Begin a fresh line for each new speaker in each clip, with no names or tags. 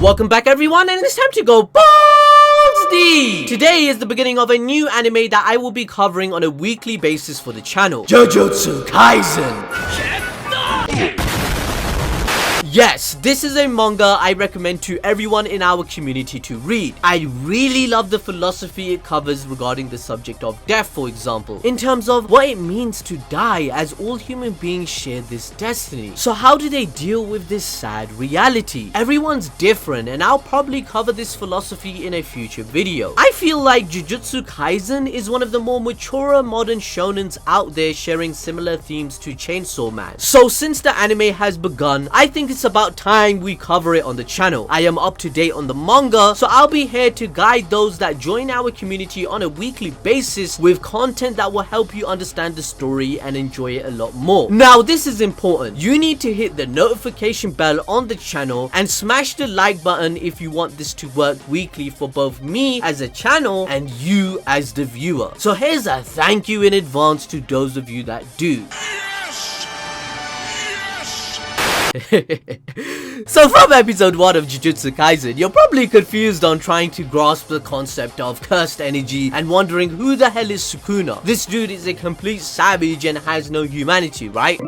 Welcome back everyone, and it's time to go balls deep! Today is the beginning of a new anime that I will be covering on a weekly basis for the channel. Jujutsu Kaisen! Yes, this is a manga I recommend to everyone in our community to read. I really love the philosophy it covers regarding the subject of death, for example, in terms of what it means to die, as all human beings share this destiny. So how do they deal with this sad reality? Everyone's different, and I'll probably cover this philosophy in a future video. I feel like Jujutsu Kaisen is one of the more mature modern shonens out there, sharing similar themes to Chainsaw Man. So since the anime has begun, I think it's about time we cover it on the channel. I am up to date on the manga, so I'll be here to guide those that join our community on a weekly basis with content that will help you understand the story and enjoy it a lot more. Now, this is important. You need to hit the notification bell on the channel and smash the like button if you want this to work weekly for both me as a channel and you as the viewer. So here's a thank you in advance to those of you that do. So from episode 1 of Jujutsu Kaisen, you're probably confused on trying to grasp the concept of cursed energy and wondering who the hell is Sukuna. This dude is a complete savage and has no humanity, right?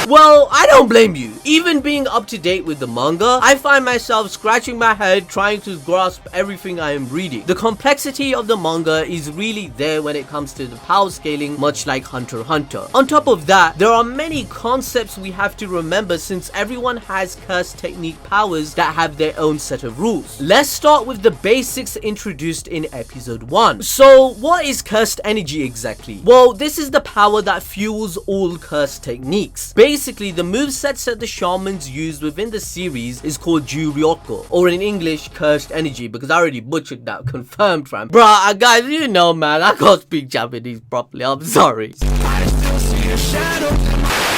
Well, I don't blame you. Even being up to date with the manga, I find myself scratching my head trying to grasp everything I am reading. The complexity of the manga is really there when it comes to the power scaling, much like Hunter x Hunter. On top of that, there are many concepts we have to remember since everyone has cursed technique powers that have their own set of rules. Let's start with the basics introduced in episode 1. So, what is cursed energy exactly? Well, this is the power that fuels all cursed techniques. Basically, the movesets that the shamans use within the series is called Juryoko, or in English, cursed energy, because I already butchered that, confirmed fam. Bruh, guys, you know man, I can't speak Japanese properly, I'm sorry.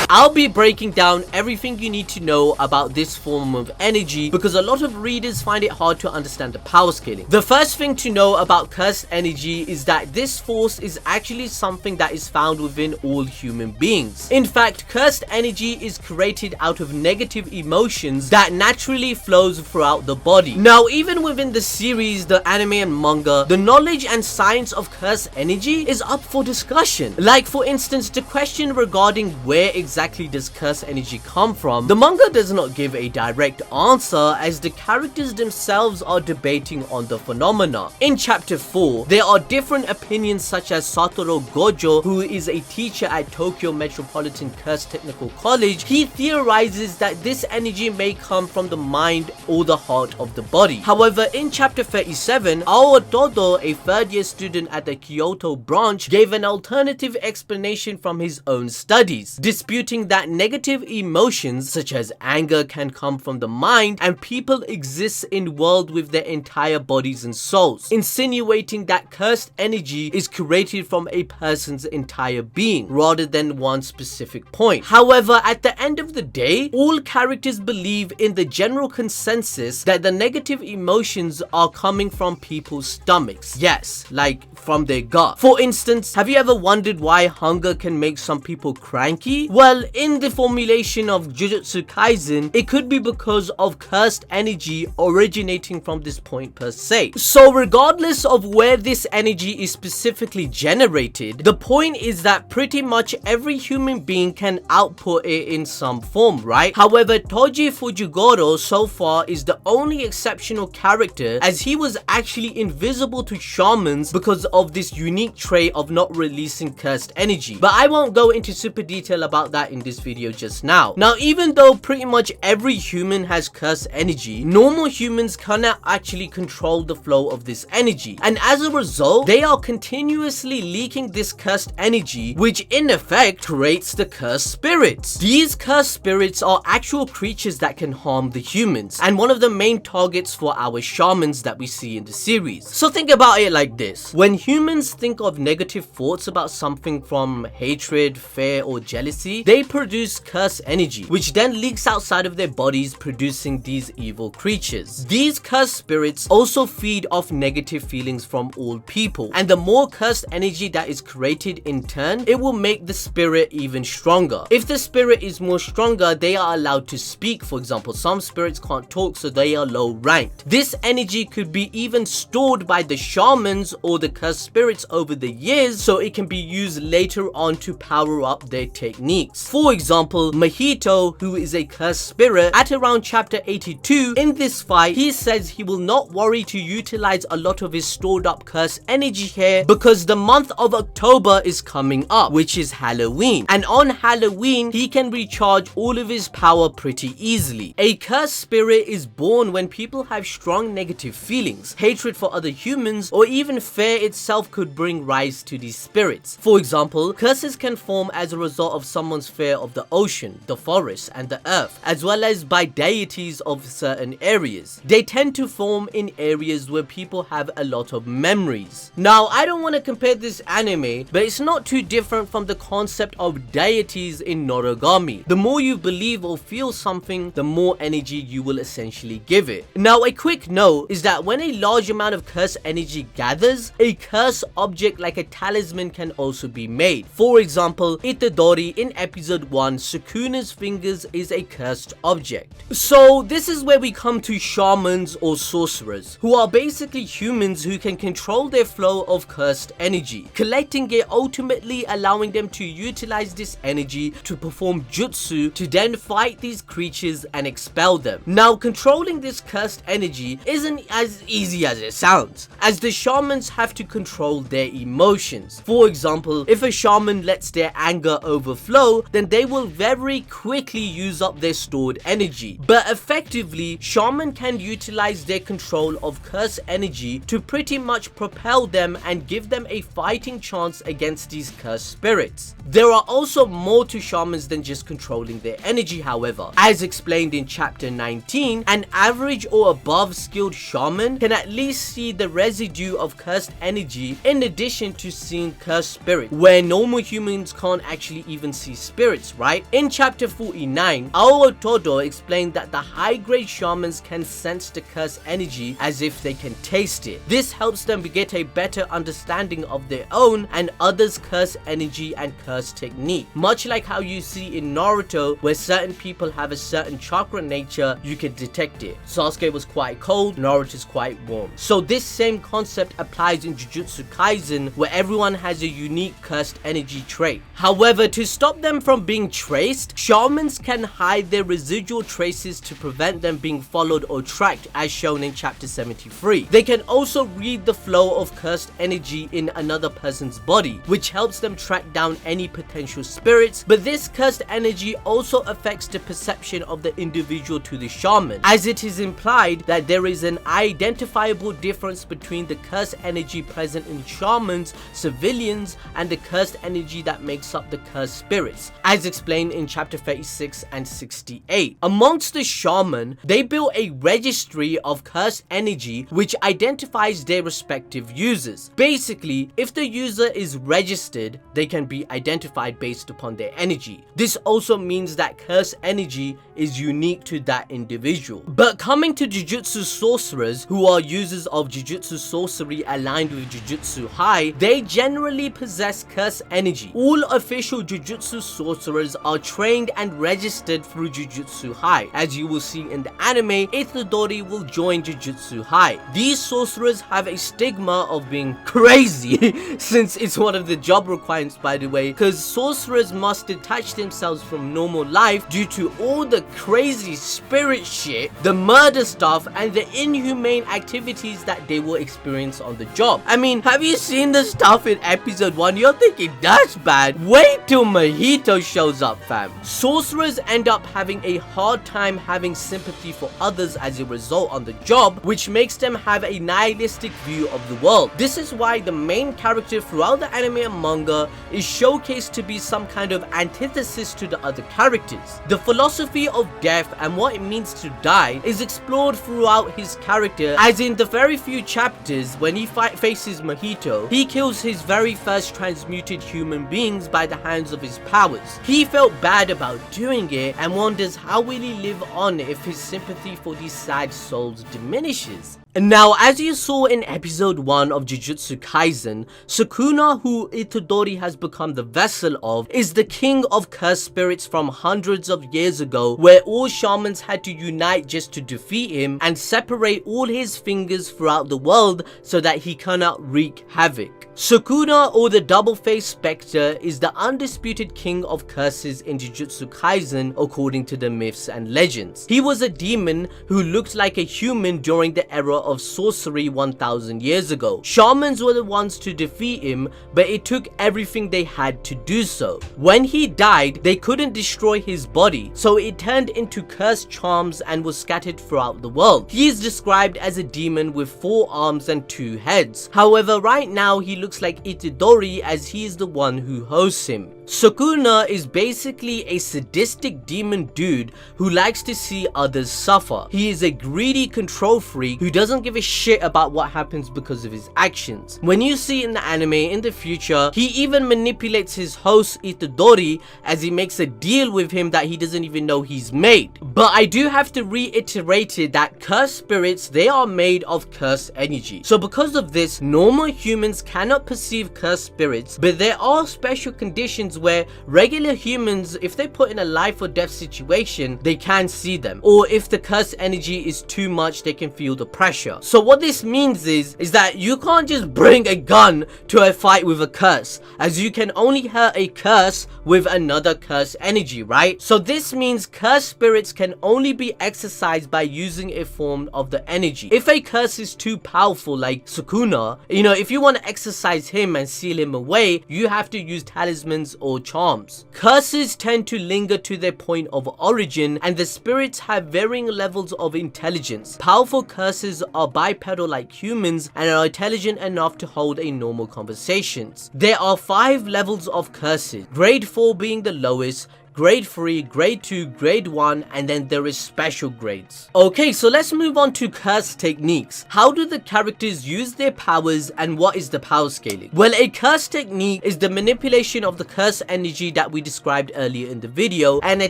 I'll be breaking down everything you need to know about this form of energy because a lot of readers find it hard to understand the power scaling. The first thing to know about cursed energy is that this force is actually something that is found within all human beings. In fact, cursed energy is created out of negative emotions that naturally flows throughout the body. Now, even within the series, the anime and manga, the knowledge and science of cursed energy is up for discussion. Like for instance, the question regarding where exactly does cursed energy come from, the manga does not give a direct answer as the characters themselves are debating on the phenomena. In chapter 4, there are different opinions such as Satoru Gojo, who is a teacher at Tokyo Metropolitan Cursed Technical College. He theorizes that this energy may come from the mind or the heart of the body. However, in chapter 37, Aotodo, a third-year student at the Kyoto branch, gave an alternative explanation from his own studies, disputing that negative emotions such as anger can come from the mind and people exist in world with their entire bodies and souls, insinuating that cursed energy is created from a person's entire being rather than one specific point. However, at the end of the day, all characters believe in the general consensus that the negative emotions are coming from people's stomachs. Yes, like from their gut. For instance, have you ever wondered why hunger can make some people cranky? Well, in the formulation of Jujutsu Kaisen, it could be because of cursed energy originating from this point per se. So regardless of where this energy is specifically generated, the point is that pretty much every human being can output it in some form, right? However, Toji Fujigoro so far is the only exceptional character, as he was actually invisible to shamans because of this unique trait of not releasing cursed energy. But I won't go into super detail about that in this video just now. Now, even though pretty much every human has cursed energy, normal humans cannot actually control the flow of this energy, and as a result, they are continuously leaking this cursed energy, which in effect creates the cursed spirits. These cursed spirits are actual creatures that can harm the humans, and one of the main targets for our shamans that we see in the series. So think about it like this: when humans think of negative thoughts about something from hatred, fear, or jealousy, they they produce curse energy, which then leaks outside of their bodies, producing these evil creatures. These cursed spirits also feed off negative feelings from all people, and the more cursed energy that is created in turn, it will make the spirit even stronger. If the spirit is more stronger, they are allowed to speak. For example, some spirits can't talk, so they are low ranked. This energy could be even stored by the shamans or the cursed spirits over the years, so it can be used later on to power up their techniques. For example, Mahito, who is a cursed spirit, at around chapter 82, in this fight, he says he will not worry to utilize a lot of his stored up curse energy here because the month of October is coming up, which is Halloween, and on Halloween he can recharge all of his power pretty easily. A cursed spirit is born when people have strong negative feelings, hatred for other humans, or even fear itself could bring rise to these spirits. For example, curses can form as a result of someone's fear of the ocean, the forest, and the earth, as well as by deities of certain areas. They tend to form in areas where people have a lot of memories. Now, I don't want to compare this anime, but it's not too different from the concept of deities in Noragami. The more you believe or feel something, the more energy you will essentially give it. Now, a quick note is that when a large amount of curse energy gathers, a curse object like a talisman can also be made. For example, Itadori in episode 1, Sukuna's fingers is a cursed object. So this is where we come to shamans or sorcerers, who are basically humans who can control their flow of cursed energy, collecting it, ultimately allowing them to utilize this energy to perform jutsu to then fight these creatures and expel them. Now, controlling this cursed energy isn't as easy as it sounds, as the shamans have to control their emotions. For example, if a shaman lets their anger overflow, then they will very quickly use up their stored energy. But effectively, shaman can utilize their control of curse energy to pretty much propel them and give them a fighting chance against these cursed spirits. There are also more to shamans than just controlling their energy, however. As explained in chapter 19, an average or above skilled shaman can at least see the residue of cursed energy in addition to seeing cursed spirits, where normal humans can't actually even see spirits, right? In chapter 49, Aotodo explained that the high-grade shamans can sense the cursed energy as if they can taste it. This helps them get a better understanding of their own and others' curse energy and curse technique. Much like how you see in Naruto, where certain people have a certain chakra nature, you can detect it. Sasuke was quite cold, Naruto is quite warm. So this same concept applies in Jujutsu Kaisen, where everyone has a unique cursed energy trait. However, to stop them from being traced, shamans can hide their residual traces to prevent them being followed or tracked, as shown in chapter 73. They can also read the flow of cursed energy in another person's body, which helps them track down any potential spirits, but this cursed energy also affects the perception of the individual to the shaman, as it is implied that there is an identifiable difference between the cursed energy present in shamans, civilians, and the cursed energy that makes up the cursed spirits, as explained in chapter 36 and 68. Amongst the shaman, they built a registry of cursed energy which identifies their respective users. Basically, if the user is registered, they can be identified based upon their energy. This also means that cursed energy is unique to that individual. But coming to Jujutsu sorcerers, who are users of Jujutsu sorcery aligned with Jujutsu High, they generally possess cursed energy. All official Jujutsu sorcerers are trained and registered through Jujutsu High. As you will see in the anime, itadori will join Jujutsu High. These sorcerers have a stigma of being crazy since it's one of the job requirements, by the way, because sorcerers must detach themselves from normal life due to all the crazy spirit shit, the murder stuff, and the inhumane activities that they will experience on the job. I mean, have you seen the stuff in episode 1? You're thinking that's bad. Wait till Mahito shows up, fam. Sorcerers end up having a hard time having sympathy for others as a result on the job, which makes them have a nihilistic view of the world. This is why the main character throughout the anime and manga is showcased to be some kind of antithesis to the other characters. The philosophy of death and what it means to die is explored throughout his character, as in the very few chapters when he faces Mahito, he kills his very first transmuted human beings by the hands of his powers. curses. He felt bad about doing it and wonders how will he live on if his sympathy for these sad souls diminishes. And now, as you saw in episode 1 of Jujutsu Kaisen, Sukuna, who Itadori has become the vessel of, is the king of cursed spirits from hundreds of years ago, where all shamans had to unite just to defeat him and separate all his fingers throughout the world so that he cannot wreak havoc. Sukuna, or the double-faced spectre, is the undisputed king of curses in Jujutsu Kaisen according to the myths and legends. He was a demon who looked like a human during the era of sorcery 1000 years ago. Shamans were the ones to defeat him, but it took everything they had to do so. When he died, they couldn't destroy his body, so it turned into cursed charms and was scattered throughout the world. He is described as a demon with 4 arms and 2 heads. However, right now he looks like Itadori, as he is the one who hosts him. Sukuna is basically a sadistic demon dude who likes to see others suffer. He is a greedy control freak who doesn't give a shit about what happens because of his actions. When you see in the anime in the future, he even manipulates his host Itadori as he makes a deal with him that he doesn't even know he's made. But I do have to reiterate it that cursed spirits, they are made of cursed energy. So because of this, normal humans cannot perceive cursed spirits, but there are special conditions where regular humans, if they put in a life or death situation, they can see them, or if the cursed energy is too much, they can feel the pressure. So what this means is that you can't just bring a gun to a fight with a curse, as you can only hurt a curse with another cursed energy, right? So this means cursed spirits can only be exercised by using a form of the energy. If a curse is too powerful, like Sukuna, if you want to exercise him and seal him away, you have to use talismans or charms. Curses tend to linger to their point of origin, and the spirits have varying levels of intelligence. Powerful curses are bipedal like humans and are intelligent enough to hold a normal conversations. There are 5 levels of curses, grade 4 being the lowest, grade 3, grade 2, grade 1, and then there is special grades. Okay, so let's move on to curse techniques. How do the characters use their powers, and what is the power scaling? Well, a curse technique is the manipulation of the curse energy that we described earlier in the video, and a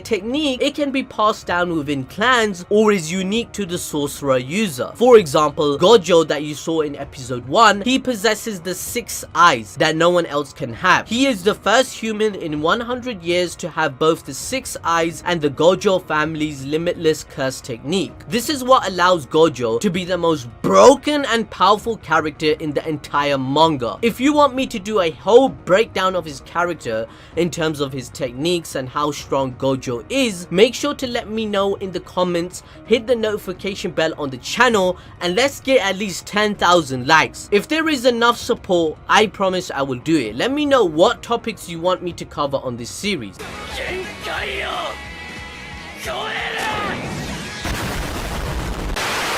technique, it can be passed down within clans or is unique to the sorcerer user. For example, Gojo that you saw in episode 1, he possesses the 6 eyes that no one else can have. He is the first human in 100 years to have both the 6 eyes and the Gojo family's limitless curse technique. This is what allows Gojo to be the most broken and powerful character in the entire manga. If you want me to do a whole breakdown of his character in terms of his techniques and how strong Gojo is, make sure to let me know in the comments, hit the notification bell on the channel, and let's get at least 10,000 likes. If there is enough support, I promise I will do it. Let me know what topics you want me to cover on this series.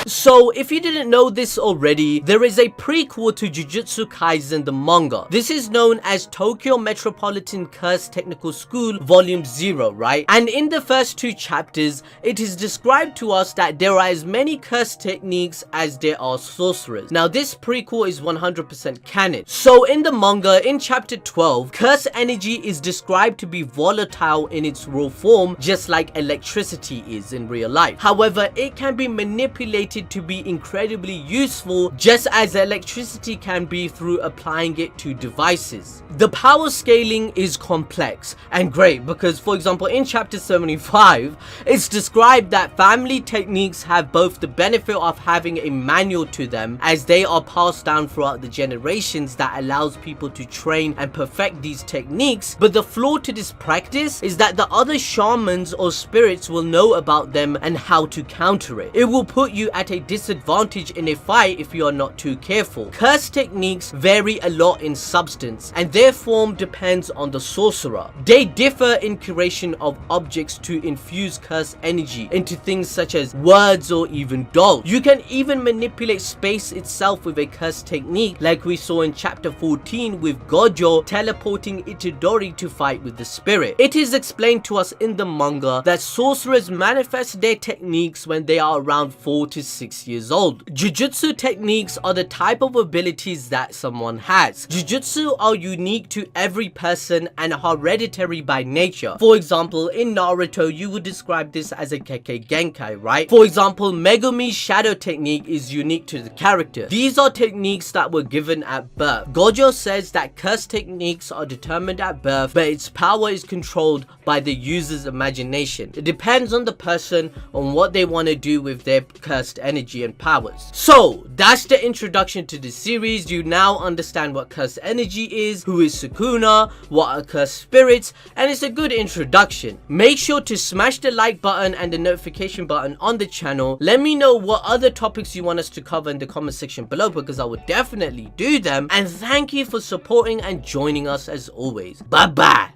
So, if you didn't know this already, there is a prequel to Jujutsu Kaisen the manga. This is known as Tokyo Metropolitan Curse Technical School Volume 0, right? And in the first 2 chapters, it is described to us that there are as many curse techniques as there are sorcerers. Now, this prequel is 100% canon. So, in the manga, in chapter 12, curse energy is described to be volatile in its raw form, just like electricity is in real life. However, it can be manipulated to be incredibly useful, just as electricity can be through applying it to devices. The power scaling is complex and great because, for example, in chapter 75, it's described that family techniques have both the benefit of having a manual to them, as they are passed down throughout the generations that allows people to train and perfect these techniques, but the flaw to this practice is that the other shamans or spirits will know about them and how to counter it. It will put you at a disadvantage in a fight if you are not too careful. Curse techniques vary a lot in substance, and their form depends on the sorcerer. They differ in creation of objects to infuse curse energy into things such as words or even dolls. You can even manipulate space itself with a curse technique, like we saw in chapter 14 with Gojo teleporting Itadori to fight with the spirit. It is explained to us in the manga that sorcerers manifest their techniques when they are around 4 to 6 6 years old. Jujutsu techniques are the type of abilities that someone has. Jujutsu are unique to every person and hereditary by nature. For example, in Naruto, you would describe this as a Kekkei Genkai, right? For example, Megumi's shadow technique is unique to the character. These are techniques that were given at birth. Gojo says that curse techniques are determined at birth, but its power is controlled by the user's imagination. It depends on the person on what they want to do with their cursed energy and powers. So that's the introduction to the series. You now understand what cursed energy is, who is Sukuna, what are cursed spirits, and it's a good introduction. Make sure to smash the like button and the notification button on the channel. Let me know what other topics you want us to cover in the comment section below, because I would definitely do them. And thank you for supporting and joining us as always. Bye bye.